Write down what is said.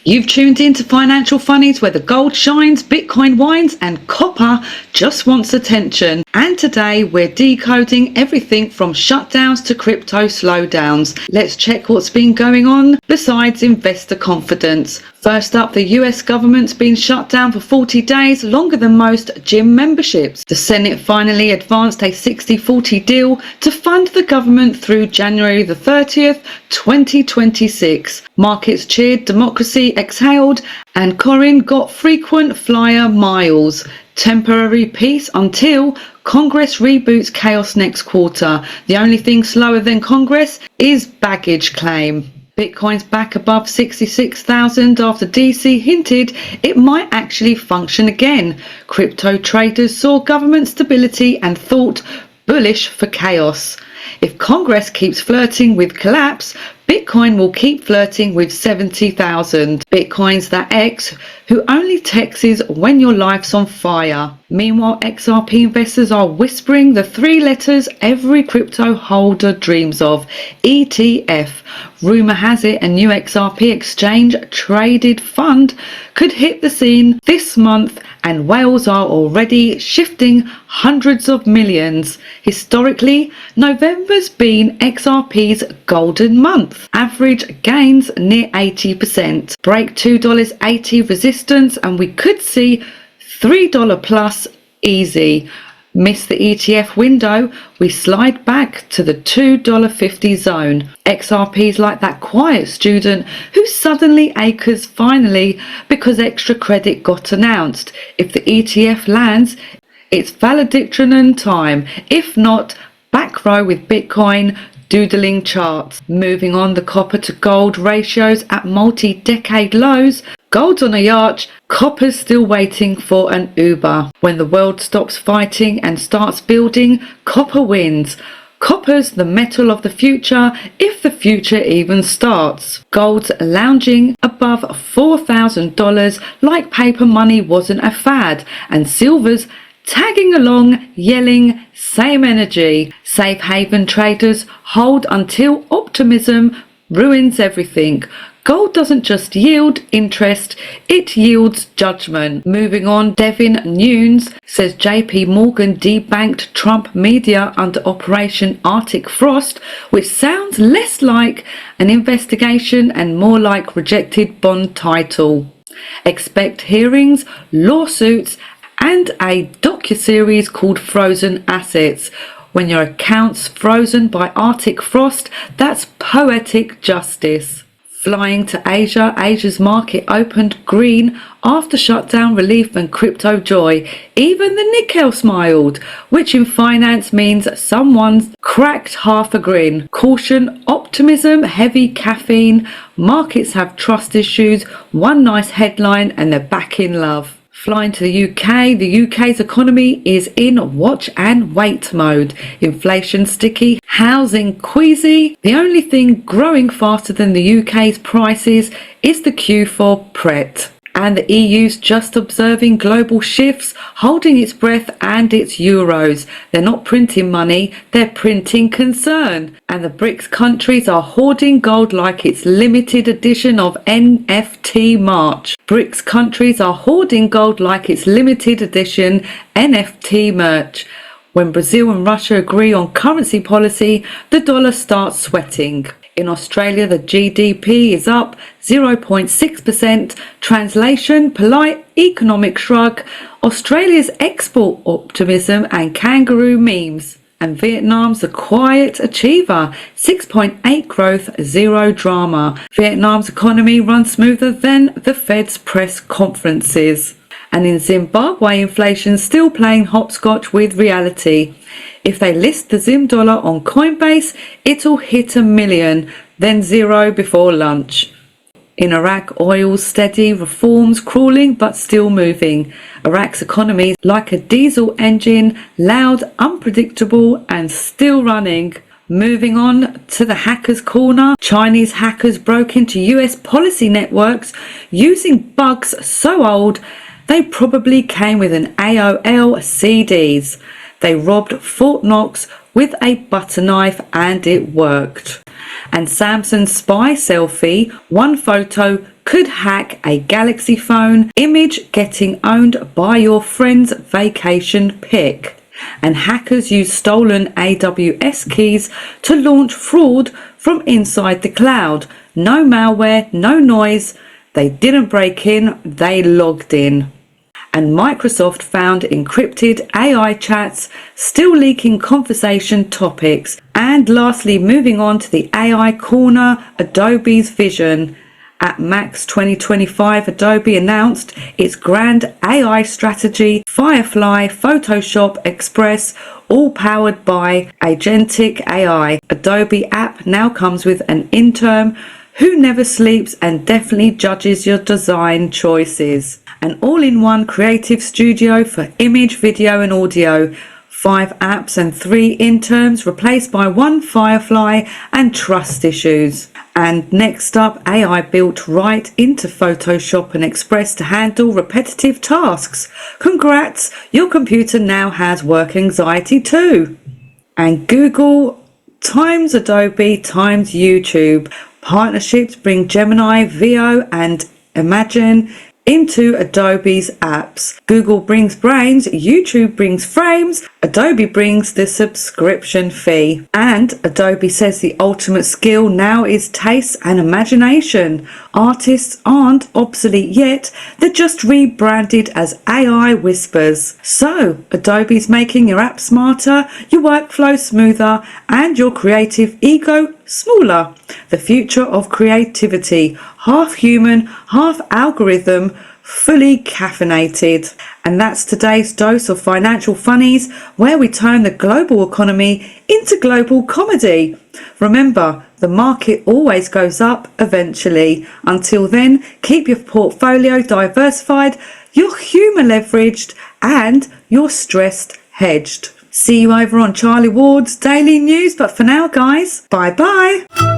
You've tuned in to Financial Funnies, where the gold shines, Bitcoin whines, and copper just wants attention. And today we're decoding everything from shutdowns to crypto slowdowns. Let's check what's been going on besides investor confidence. First up, the US government's been shut down for 40 days, longer than most gym memberships. The Senate finally advanced a 60-40 deal to fund the government through January the 30th, 2026. Markets cheered, democracy exhaled, and Corin got frequent flyer miles. Temporary peace until Congress reboots chaos next quarter. The only thing slower than Congress is baggage claim. Bitcoin's back above 66,000 after DC hinted it might actually function again. Crypto traders saw government stability and thought bullish for chaos. If Congress keeps flirting with collapse, Bitcoin will keep flirting with 70,000. Bitcoin's that ex who only texts when your life's on fire. Meanwhile, XRP investors are whispering the three letters every crypto holder dreams of: ETF. Rumour has it a new XRP exchange traded fund could hit the scene this month, and whales are already shifting hundreds of millions. Historically, November's been XRP's golden month. Average gains near 80%. Break $2.80 resistance and we could see $3 plus easy. Miss the ETF window, we slide back to the $2.50 zone. XRP's like that quiet student who suddenly acres finally because extra credit got announced. If the ETF lands, it's valedictorian time. If not, back row with Bitcoin doodling charts. Moving on, the copper to gold ratios at multi-decade lows. Gold's on a yacht, copper's still waiting for an Uber. When the world stops fighting and starts building, copper wins. Copper's the metal of the future, if the future even starts. Gold's lounging above $4,000 like paper money wasn't a fad, and silver's tagging along, yelling, same energy. Safe haven traders hold until optimism ruins everything. Gold doesn't just yield interest, it yields judgment. Moving on, Devin Nunes says JP Morgan debanked Trump media under Operation Arctic Frost, which sounds less like an investigation and more like rejected bond title. Expect hearings, lawsuits, and a docuseries called Frozen Assets. When your account's frozen by Arctic Frost, that's poetic justice. Flying to Asia, Asia's market opened green after shutdown relief and crypto joy. Even the Nikkei smiled, which in finance means someone's cracked half a grin. Caution, optimism, heavy caffeine. Markets have trust issues. One nice headline and they're back in love. Flying to the UK's economy is in watch and wait mode. Inflation sticky, housing queasy. The only thing growing faster than the UK's prices is the queue for Pret. And the EU's just observing global shifts, holding its breath and its euros. They're not printing money, they're printing concern. And the BRICS countries are hoarding gold like it's limited edition of NFT March. BRICS countries are hoarding gold like it's limited edition NFT merch. When Brazil and Russia agree on currency policy, the dollar starts sweating. In Australia, the GDP is up 0.6%. Translation, polite economic shrug. Australia's export optimism and kangaroo memes. And Vietnam's a quiet achiever, 6.8 growth, 0 drama. Vietnam's economy runs smoother than the Fed's press conferences. And in Zimbabwe, inflation's still playing hopscotch with reality. If they list the Zim dollar on Coinbase, it'll hit $1 million, then zero before lunch. In Iraq, oil's steady, reforms crawling but still moving. Iraq's economy is like a diesel engine, loud, unpredictable and still running. Moving on to the hackers' corner, Chinese hackers broke into US policy networks using bugs so old they probably came with an AOL CDs. They robbed Fort Knox with a butter knife and it worked. And Samsung's spy selfie, one photo could hack a Galaxy phone, image getting owned by your friend's vacation pic. And hackers use stolen AWS keys to launch fraud from inside the cloud. No malware, no noise. They didn't break in, they logged in. And Microsoft found encrypted AI chats still leaking conversation topics. And lastly, moving on to the AI corner, Adobe's vision. At Max 2025, Adobe announced its grand AI strategy, Firefly, Photoshop, Express, all powered by agentic AI. Adobe app now comes with an intern who never sleeps and definitely judges your design choices. An all-in-one creative studio for image, video and audio. 5 apps and 3 interns replaced by 1 Firefly and trust issues. And next up, AI built right into Photoshop and Express to handle repetitive tasks. Congrats, your computer now has work anxiety too. And Google times Adobe times YouTube. Partnerships bring Gemini, Veo and Imagine into Adobe's apps. Google brings brains, YouTube brings frames, Adobe brings the subscription fee. And Adobe says the ultimate skill now is taste and imagination. Artists aren't obsolete yet, they're just rebranded as AI whispers. So, Adobe's making your app smarter, your workflow smoother, and your creative ego smaller. The future of creativity, half human, half algorithm, fully caffeinated. And that's today's dose of financial funnies, where we turn the global economy into global comedy. Remember, the market always goes up eventually. Until then, keep your portfolio diversified, your humour leveraged, and your stressed hedged. See you over on Charlie Ward's Daily News. But for now, guys, bye bye.